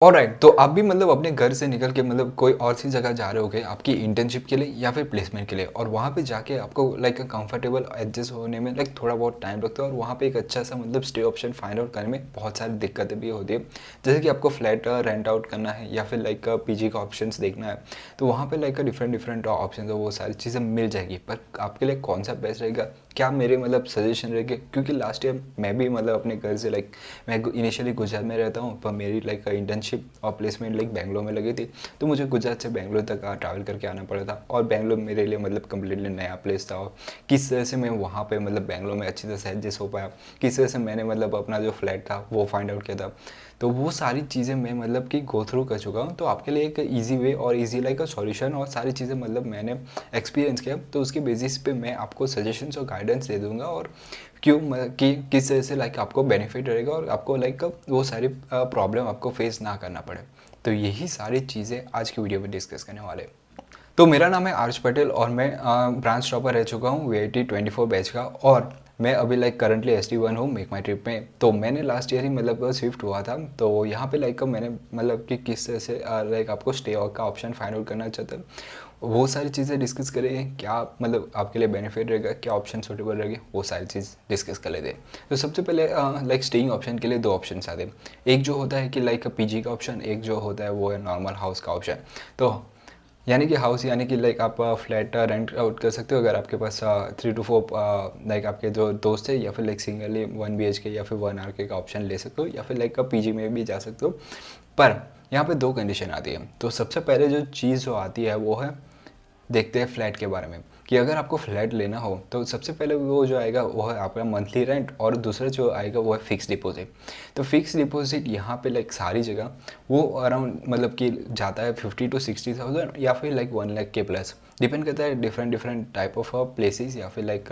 Alright, तो आप भी मतलब अपने घर से निकल के मतलब कोई और सी जगह जा रहे होगे आपकी इंटर्नशिप के लिए या फिर प्लेसमेंट के लिए, और वहाँ पे जाके आपको लाइक कंफर्टेबल एडजस्ट होने में लाइक थोड़ा बहुत टाइम लगता है, और वहाँ पे एक अच्छा सा मतलब स्टे ऑप्शन फाइंड आउट करने में बहुत सारी दिक्कतें भी होती है। जैसे कि आपको फ्लैट रेंट आउट करना है या फिर लाइक पीजी का ऑप्शंस देखना है, तो वहाँ पे लाइक डिफरेंट डिफरेंट ऑप्शन है, वो सारी चीज़ें मिल जाएगी। पर आपके लिए कौन सा बेस्ट रहेगा, क्या मेरे मतलब सजेशन रहेंगे, क्योंकि लास्ट ईयर मैं भी मतलब अपने घर से लाइक मैं इनिशियली गुजरात में रहता हूँ, पर मेरी लाइक इंटर्नशिप और प्लेसमेंट लाइक बेंगलोर में लगी थी, तो मुझे गुजरात से बेंगलोर तक ट्रैवल करके आना पड़ा था, और बेंगलोर मेरे लिए मतलब कम्प्लीटली नया प्लेस था। और किस तरह से मैं वहाँ पे मतलब बेंगलोर में अच्छी तरह से एडजस्ट हो पाया, किस तरह से मैंने मतलब अपना जो फ्लैट था वो फाइंड आउट किया था, तो वो सारी चीज़ें मैं मतलब कि गो थ्रू कर चुका हूँ। तो आपके लिए एक ईजी वे और ईजी लाइक सॉल्यूशन और सारी चीज़ें मतलब मैंने एक्सपीरियंस किया, तो उसके बेसिस पे मैं आपको सजेशंस और गाइडेंस दे दूंगा, और क्यों कि किस तरह से लाइक आपको बेनिफिट रहेगा और आपको लाइक वो सारी प्रॉब्लम आपको फेस ना करना पड़े। तो यही सारी चीज़ें आज की वीडियो में डिस्कस करने वाले हैं। तो मेरा नाम है आर्श पटेल, और मैं ब्रांच टॉपर रह चुका हूँ वीआईटी 24 बैच का, और मैं अभी लाइक करंटली SD1 हूँ मेक माई ट्रिप में। तो मैंने लास्ट ईयर ही मतलब शिफ्ट हुआ था, तो यहाँ पे लाइक मैंने मतलब कि किस तरह से लाइक आपको स्टे का ऑप्शन फाइंड आउट करना चाहता हूँ, वो सारी चीज़ें डिस्कस करें, क्या मतलब आपके लिए बेनिफिट रहेगा, क्या ऑप्शन सूटेबल रहेंगे, वो सारी चीज़ डिस्कस कर लेते हैं। तो सबसे पहले लाइक स्टेइंग ऑप्शन के लिए दो ऑप्शन आते हैं। एक जो होता है कि लाइक पीजी का ऑप्शन, एक जो होता है वो है नॉर्मल हाउस का ऑप्शन। तो यानी कि हाउस यानी कि लाइक आप फ्लैट रेंट आउट कर सकते हो अगर आपके पास 3 to 4 लाइक आपके जो दोस्त है, या फिर लाइक सिंगली 1 BHK या फिर 1 RK का ऑप्शन ले सकते हो, या फिर लाइक पीजी में भी जा सकते हो। पर यहाँ पे दो कंडीशन आती है। तो सबसे पहले जो चीज़ जो आती है वो है, देखते हैं फ्लैट के बारे में, कि अगर आपको फ्लैट लेना हो तो सबसे पहले वो जो आएगा वो है आपका मंथली रेंट, और दूसरा जो आएगा वो है फिक्स डिपॉजिट। तो फिक्स डिपॉजिट यहाँ पे लाइक सारी जगह वो अराउंड मतलब कि जाता है 50 to 60,000 या फिर लाइक 1 लाख के प्लस, डिपेंड करता है different different type of places, या फिर लाइक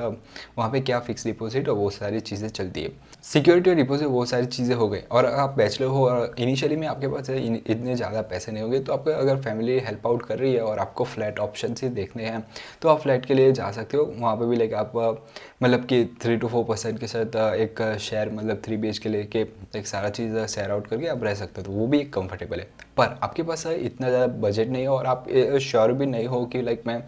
वहाँ पे क्या फिक्स डिपॉजिट और वो सारी चीज़ें चलती है। सिक्योरिटी और डिपॉजिट वो सारी चीज़ें हो गई, और आप बैचलर हो और इनिशियली में आपके पास इतने ज़्यादा पैसे नहीं होंगे, तो आपका अगर फैमिली हेल्प आउट कर रही है और आपको फ्लैट ऑप्शन ही देखने हैं, तो आप फ्लैट के लिए जा सकते हो। वहाँ पे भी लाइक आप मतलब कि 3 to 4% के साथ एक शेयर मतलब 3 BH के लेके एक सारा चीज़ शेयर आउट करके आप रह सकते हो, तो वो भी एक कंफर्टेबल है। पर आपके पास इतना ज़्यादा बजट नहीं है, और आप श्योर भी नहीं हो कि लाइक मैं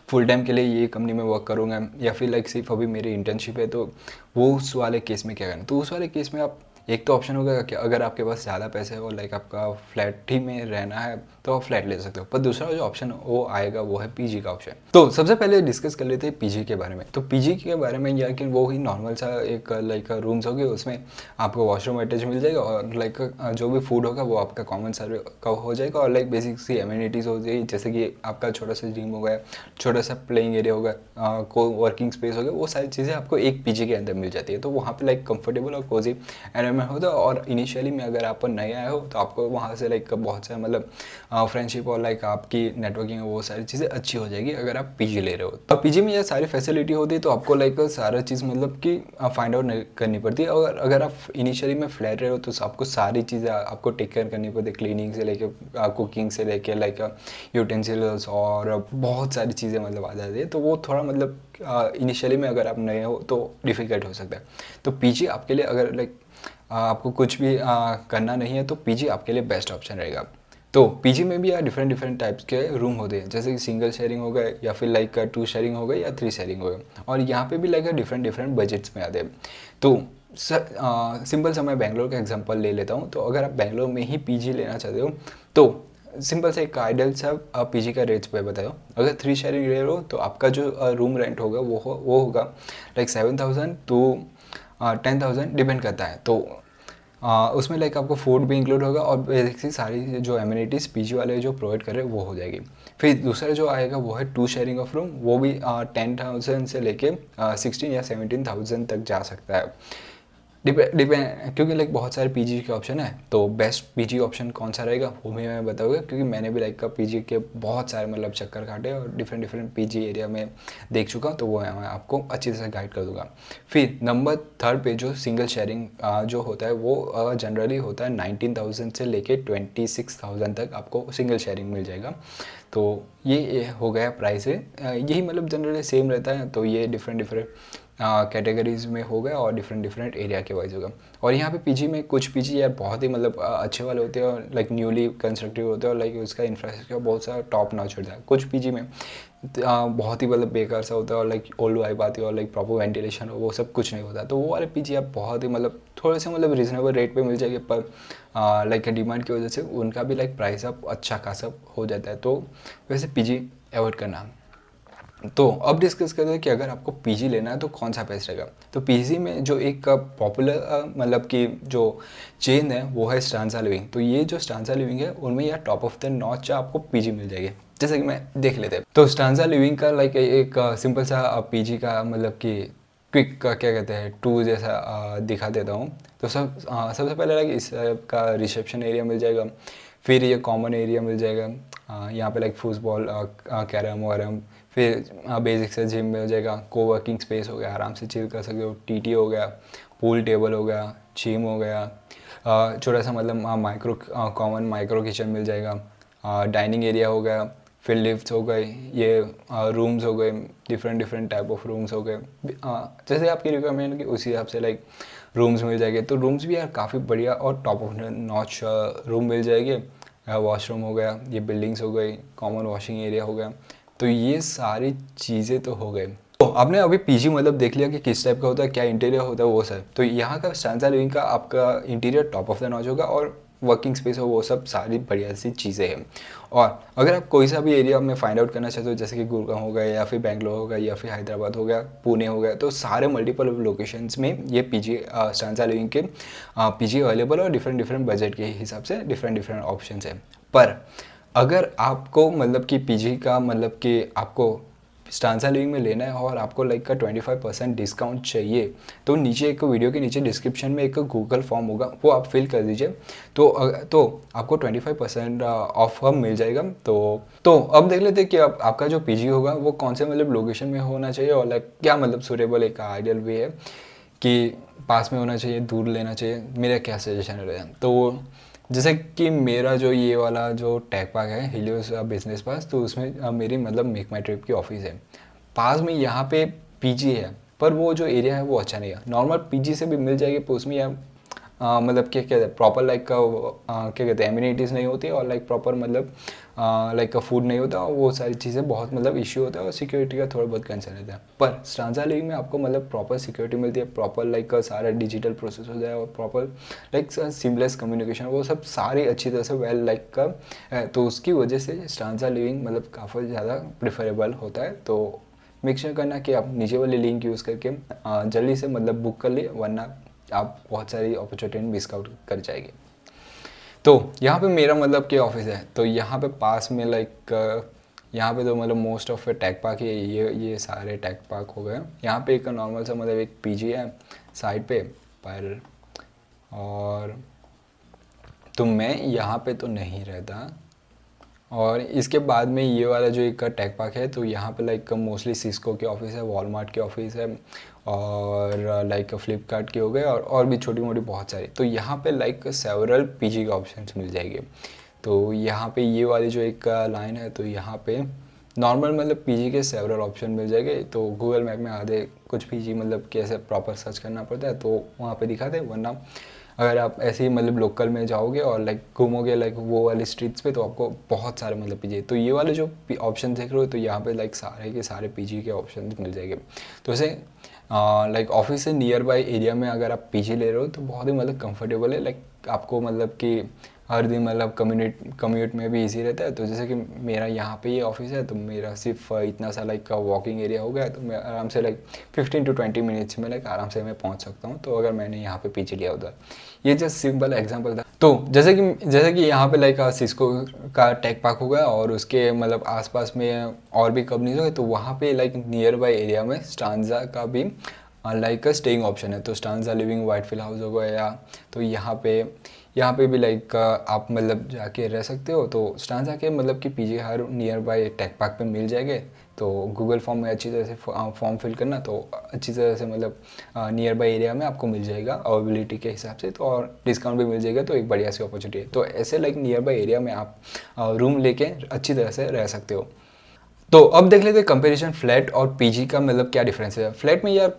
फुल टाइम के लिए ये कंपनी में वर्क करूँगा, या फिर लाइक सिर्फ अभी मेरी इंटर्नशिप है, तो वो उस वाले केस में क्या करना। तो उस वाले केस में आप एक तो ऑप्शन होगा कि अगर आपके पास ज़्यादा पैसे हो, लाइक आपका फ्लैट ही में रहना है, तो आप फ्लैट ले सकते हो। पर दूसरा जो ऑप्शन वो आएगा वो है पीजी का ऑप्शन। तो सबसे पहले डिस्कस कर लेते हैं पीजी के बारे में। तो पीजी के बारे में या कि वो ही नॉर्मल सा एक लाइक रूम्स होगी, उसमें आपको वॉशरूम अटैच मिल जाएगा, और लाइक जो भी फूड होगा वो आपका कॉमन सर्व का हो जाएगा, और लाइक बेसिक सी एमिनिटीज़ हो जाएगी, जैसे कि आपका छोटा सा जिम हो गया, छोटा सा प्लेइंग एरिया होगा, को वर्किंग स्पेस हो गया, वो सारी चीज़ें आपको एक पीजी के अंदर मिल जाती है। तो वहाँ पे लाइक कंफर्टेबल और कोजी एनवायरनमेंट होता है, और इनिशियली में अगर आप नए आए हो तो आपको वहाँ से लाइक बहुत सारे मतलब फ्रेंडशिप और लाइक आपकी नेटवर्किंग वो सारी चीज़ें अच्छी हो जाएगी अगर आप पीजी ले रहे हो। तो पीजी में ये सारी फैसिलिटी होती है, तो आपको लाइक सारा चीज़ मतलब कि फाइंड आउट करनी पड़ती है। और अगर आप इनिशियली में फ्लैट रहे हो तो आपको सारी चीज़ें आपको टेक केयर करनी पड़ती है, क्लीनिंग से लेके कुकिंग से लेके लाइक यूटेंसिल्स और बहुत सारी चीज़ें मतलब आ जाती है। तो वो थोड़ा मतलब इनिशियली में अगर आप नए हो तो डिफ़िकल्ट हो सकता है। तो पीजी आपके लिए अगर लाइक आपको कुछ भी करना नहीं है, तो पीजी आपके लिए बेस्ट ऑप्शन रहेगा। तो पीजी में भी यार डिफरेंट डिफरेंट टाइप्स के रूम होते हैं, जैसे कि सिंगल शेयरिंग हो गए, या फिर लाइक 2 शेयरिंग हो गए, या 3 शेयरिंग हो गए, और यहाँ पे भी लाइक डिफरेंट डिफरेंट बजट्स में आते हैं। तो सिंपल सा मैं बेंगलोर का एग्जांपल ले लेता हूँ। तो अगर आप बेंगलोर में ही पीजी लेना चाहते हो, तो सिंपल से एक आइडियल सा पीजी का रेट्स पे बताओ। अगर 3 शेयरिंग ले रहे हो तो आपका जो रूम रेंट होगा वो होगा लाइक 7,000 to 10,000 डिपेंड करता है। तो उसमें लाइक आपको फूड भी इंक्लूड होगा, और बेसिक सी सारी जो एमिनिटीज़ पीजी वाले जो प्रोवाइड कर रहे हैं वो हो जाएगी। फिर दूसरा जो आएगा वो है 2 शेयरिंग ऑफ रूम, वो भी 10,000 से लेके 16 या 17,000 तक जा सकता है। डिपेंड, क्योंकि लाइक बहुत सारे पीजी के ऑप्शन है, तो बेस्ट पीजी ऑप्शन कौन सा रहेगा वो भी मैं बताऊँगा, क्योंकि मैंने भी लाइक पीजी के बहुत सारे मतलब चक्कर काटे और डिफरेंट डिफरेंट पीजी एरिया में देख चुका हूँ, तो वो मैं आपको अच्छी तरह से गाइड कर दूंगा। फिर नंबर 3 पे जो सिंगल शेयरिंग जो होता है वो जनरली होता है 19,000 से लेके 26,000 तक आपको सिंगल शेयरिंग मिल जाएगा। तो ये हो गया प्राइस है, यही मतलब जनरली सेम रहता है। तो ये डिफरेंट डिफरेंट कैटेगरीज में होगा और डिफरेंट डिफरेंट एरिया के वाइज होगा। और यहाँ पे पीजी में कुछ पीजी यार बहुत ही मतलब अच्छे वाले होते हैं और लाइक न्यूली कंस्ट्रक्टिव होते हैं और लाइक उसका इंफ्रास्ट्रक्चर बहुत सारा टॉप नॉच होता है। कुछ पीजी में बहुत ही मतलब बेकार सा होता है और लाइक ओल्ड वाइब आती है और लाइक प्रॉपर वेंटिलेशन वो सब कुछ नहीं होता। तो वो वाले पीजी आप बहुत ही मतलब थोड़े से मतलब रीजनेबल रेट पे मिल जाएंगे, पर लाइक डिमांड की वजह से उनका भी लाइक प्राइस आप अच्छा खासा हो जाता है। तो वैसे पीजी अवॉइड करना। तो अब डिस्कस करते हैं कि अगर आपको पीजी लेना है तो कौन सा बेस्ट रहेगा। तो पीजी में जो एक पॉपुलर मतलब कि जो चेन है वो है स्टांजा लिविंग। तो ये जो स्टांजा लिविंग है उनमें यार टॉप ऑफ द नॉच आपको पीजी मिल जाएगी। जैसे कि मैं देख लेते हैं तो स्टांजा लिविंग का लाइक एक सिंपल सा पीजी का मतलब कि क्विक का क्या कहते हैं टूर जैसा दिखा देता हूँ। तो सबसे पहले लाइक इस का रिसेप्शन एरिया मिल जाएगा, फिर ये कॉमन एरिया मिल जाएगा, यहाँ पे लाइक फुटबॉल कैरम वैरम, फिर बेसिक से जिम में हो जाएगा, कोवर्किंग स्पेस हो गया, आराम से चिल कर सकते हो, टीटी हो गया, पूल टेबल हो गया, जिम हो गया, छोटा सा मतलब माइक्रो कॉमन माइक्रो किचन मिल जाएगा, डाइनिंग एरिया हो गया, फिर लिफ्ट्स हो गए, ये रूम्स हो गए, different different type of rooms हो गए, जैसे आपकी रिक्वायरमेंट की उसी हिसाब से लाइक रूम्स मिल जाएंगे। तो रूम्स भी यार काफ़ी बढ़िया और टॉप ऑफ नॉच रूम मिल जाएंगे। वॉशरूम हो गया, ये बिल्डिंग्स हो गई, कॉमन वॉशिंग एरिया हो गया। तो ये सारी चीज़ें तो हो गए। तो आपने अभी पीजी मतलब देख लिया कि किस टाइप का होता है, क्या इंटीरियर होता है वो सब। तो यहाँ का स्टैंडर्ड लिविंग का आपका interior top of the notch होगा और वर्किंग स्पेस हो वो सब सारी बढ़िया सी चीज़ें हैं। और अगर आप कोई सा भी एरिया में फाइंड आउट करना चाहते हो जैसे कि गुड़गांव हो गया या फिर बेंगलोर हो गया या फिर हैदराबाद हो गया, पुणे हो गया, तो सारे मल्टीपल लोकेशंस में ये पीजी स्टैंडर्ड लिविंग के पीजी अवेलेबल और डिफरेंट डिफरेंट बजट के हिसाब से डिफरेंट डिफरेंट ऑप्शन है। पर अगर आपको मतलब कि पीजी का मतलब कि आपको स्टांजा लिविंग में लेना है और आपको लाइक का 25% डिस्काउंट चाहिए, तो नीचे एक वीडियो के नीचे डिस्क्रिप्शन में एक गूगल फॉर्म होगा, वो आप फिल कर दीजिए। तो आपको 25% ऑफ मिल जाएगा। तो अब देख लेते हैं कि आपका जो पीजी होगा वो कौन से मतलब लोकेशन में होना चाहिए और लाइक क्या मतलब सूटेबल एक आइडियल वे है कि पास में होना चाहिए, दूर लेना चाहिए, मेरा क्या सजेशन रहेगा। तो जैसे कि मेरा जो ये वाला जो टैग पार्क है हिलियोस बिजनेस पास, तो उसमें मेरी मतलब मेक माई ट्रिप की ऑफिस है पास में। यहाँ पे पीजी है पर वो जो एरिया है वो अच्छा नहीं है। नॉर्मल पीजी से भी मिल जाएगी पर उसमें यार मतलब क्या कहते हैं प्रॉपर लाइक क्या कहते हैं एम्यूनिटीज़ नहीं होती और लाइक प्रॉपर मतलब लाइक फूड नहीं होता और वो सारी चीज़ें बहुत मतलब इश्यू होता है और सिक्योरिटी का थोड़ा बहुत कंसर्न रहता है। पर स्टांजा लिविंग में आपको मतलब प्रॉपर सिक्योरिटी मिलती है, प्रॉपर लाइक सारा डिजिटल प्रोसेस हो जाए और प्रॉपर लाइक सीमलेस कम्युनिकेशन वो सब सारी अच्छी तरह से वेल लाइक का, तो उसकी वजह से स्टांजा लिविंग मतलब काफ़ी ज़्यादा प्रिफरेबल होता है। तो मेक श्योर करना कि आप नीचे वाले लिंक यूज़ करके जल्दी से मतलब बुक कर लिए, वरना आप बहुत सारी अपॉर्चुनिटी मिस आउट कर जाएंगे। तो यहाँ पे मेरा मतलब कि ऑफिस है, तो यहाँ पे पास में लाइक यहाँ पे तो मतलब मोस्ट ऑफ टेक पार्क ही ये सारे टेक पार्क हो गए। यहाँ पे एक नॉर्मल सा मतलब एक पीजी है साइड पे पर, और तो मैं यहाँ पे तो नहीं रहता। और इसके बाद में ये वाला जो एक टेक पार्क है तो यहाँ पे लाइक मोस्टली सिस्को के ऑफिस है, वॉलमार्ट के ऑफिस है और लाइक फ्लिपकार्ट के हो गए और भी छोटी मोटी बहुत सारी। तो यहाँ पे लाइक सेवरल पीजी के ऑप्शंस मिल जाएंगे। तो यहाँ पे ये वाली जो एक लाइन है तो यहाँ पे नॉर्मल मतलब पीजी के सेवरल ऑप्शन मिल जाएंगे। तो गूगल मैप में आधे कुछ पीजी मतलब कैसे प्रॉपर सर्च करना पड़ता है तो वहाँ पे दिखाते हैं, वरना अगर आप ऐसे ही मतलब लोकल में जाओगे और लाइक घूमोगे लाइक वो वाली स्ट्रीट्स पे तो आपको बहुत सारे मतलब पीजी। तो ये वाले जो ऑप्शन देख रहे हो तो यहाँ पे लाइक सारे के सारे पीजी के ऑप्शन मिल जाएंगे। तो ऐसे लाइक ऑफिस से नियर बाई एरिया में अगर आप पीजी ले रहे हो तो बहुत ही मतलब कंफर्टेबल है। लाइक आपको मतलब कि हर दिन मतलब कम्यूट में भी इजी रहता है। तो जैसे कि मेरा यहाँ पे ये ऑफिस है तो मेरा सिर्फ इतना सा लाइक वॉकिंग एरिया हो गया, तो मैं आराम से लाइक 15 to 20 मिनट्स में लाइक आराम से मैं पहुँच सकता हूँ। तो अगर मैंने यहाँ पे पीछे लिया होता, ये जस्ट सिंपल एग्जांपल था। तो जैसे कि यहाँ पे लाइक सिस्को का टेक पार्क हो गया और उसके मतलब आसपास में और भी कंपनीज हो गए, तो वहाँ पे लाइक नियर बाई एरिया में स्टांजा का भी लाइक स्टेइंग ऑप्शन है। तो स्टांजा लिविंग व्हाइटफील्ड हाउस हो गया, तो यहाँ पे भी लाइक आप मतलब जाके रह सकते हो। तो स्टांजा के मतलब कि पीजी हर नियर बाई टेक पार्क पे मिल जाएंगे। तो गूगल फॉर्म में अच्छी तरह से फॉर्म फिल करना, तो अच्छी तरह से मतलब नियर बाई एरिया में आपको मिल जाएगा अवेलेबिलिटी के हिसाब से, तो और डिस्काउंट भी मिल जाएगा। तो एक बढ़िया सी अपॉर्चुनिटी है। तो ऐसे लाइक नियर बाई एरिया में आप रूम लेके अच्छी तरह से रह सकते हो। तो अब देख लेते हैं कंपैरिजन फ्लैट और पीजी का मतलब क्या डिफरेंस है। फ्लैट में यार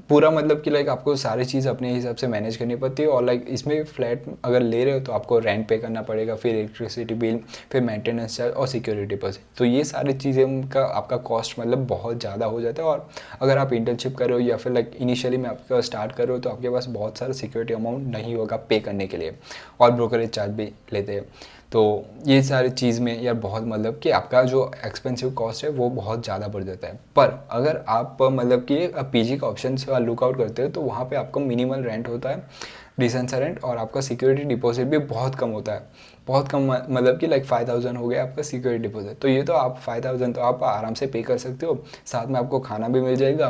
पूरा मतलब कि लाइक आपको सारी चीज़ अपने हिसाब से मैनेज करनी पड़ती है, और लाइक इसमें फ्लैट अगर ले रहे हो तो आपको रेंट पे करना पड़ेगा, फिर इलेक्ट्रिसिटी बिल, फिर मेंटेनेंस चार्ज और सिक्योरिटी डिपॉजिट। तो ये सारी चीज़ें का आपका कॉस्ट मतलब बहुत ज़्यादा हो जाता है। और अगर आप इंटर्नशिप कर रहे हो या फिर लाइक इनिशियली में आपका स्टार्ट कर रहे हो तो आपके पास बहुत सारा सिक्योरिटी अमाउंट नहीं होगा पे करने के लिए, और ब्रोकरेज चार्ज भी लेते हैं। तो ये सारी चीज़ में यार बहुत मतलब कि आपका जो एक्सपेंसिव कॉस्ट है वो बहुत ज़्यादा बढ़ जाता है। पर अगर आप मतलब कि पीजी का ऑप्शन लुकआउट करते हो तो वहाँ पे आपको मिनिमल रेंट होता है, डिसेंट सा रेंट, और आपका सिक्योरिटी डिपॉजिट भी बहुत कम होता है। बहुत कम मतलब कि लाइक 5000 हो गया आपका सिक्योरिटी डिपॉजिट। तो ये तो आप 5000 तो आप आराम से पे कर सकते हो, साथ में आपको खाना भी मिल जाएगा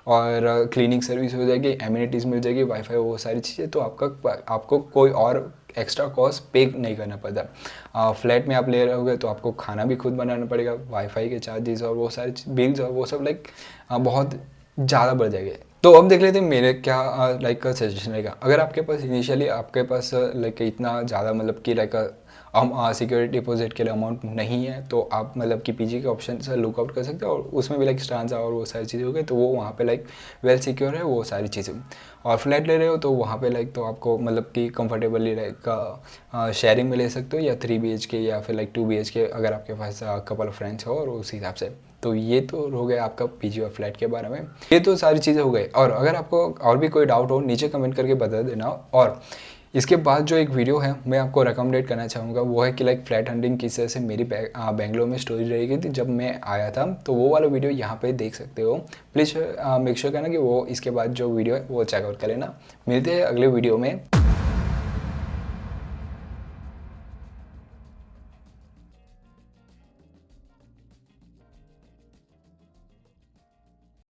और क्लीनिंग सर्विस हो जाएगी, एमिनिटीज़ मिल जाएगी, वाईफाई, वो सारी चीज़ें। तो आपको कोई और एक्स्ट्रा कॉस्ट पे नहीं करना पड़ता। फ्लैट में आप ले रहे होगे तो आपको खाना भी खुद बनाना पड़ेगा, वाईफाई के चार्जेस और वो सारे बिल्स और वो सब लाइक बहुत ज़्यादा बढ़ जाएंगे। तो अब देख लेते हैं मेरे क्या लाइक का सजेशन रहेगा। अगर आपके पास इनिशियली आपके पास लाइक इतना ज़्यादा मतलब कि लाइक सिक्योरिटी डिपॉजिट के लिए अमाउंट नहीं है तो आप मतलब कि पीजी के ऑप्शन से लुकआउट कर सकते हो, और उसमें भी लाइक स्टांजा और वो सारी चीज़ें हो गई, तो वो वहाँ पे लाइक वेल सिक्योर है वो सारी चीज़ें। और फ्लैट ले रहे हो तो वहाँ पे लाइक तो आपको मतलब कि कंफर्टेबली लाइक शेयरिंग में ले सकते हो, या 3 BHK या फिर लाइक 2 BHK अगर आपके पास कपल ऑफ फ्रेंड्स हो, और उस हिसाब से। तो ये तो हो गया आपका पीजी और फ्लैट के बारे में, ये तो सारी चीज़ें हो गई। और अगर आपको और भी कोई डाउट हो नीचे कमेंट करके बता देना। और इसके बाद जो एक वीडियो है मैं आपको रिकमेंडेड करना चाहूँगा वो है कि लाइक फ्लैट हंटिंग किस तरह से मेरी बेंगलोर में स्टोरी रही थी जब मैं आया था। तो वो वाला वीडियो यहाँ पे देख सकते हो। प्लीज़ मेक श्योर करना कि वो इसके बाद जो वीडियो है वो चेकआउट कर लेना। मिलते हैं अगले वीडियो में।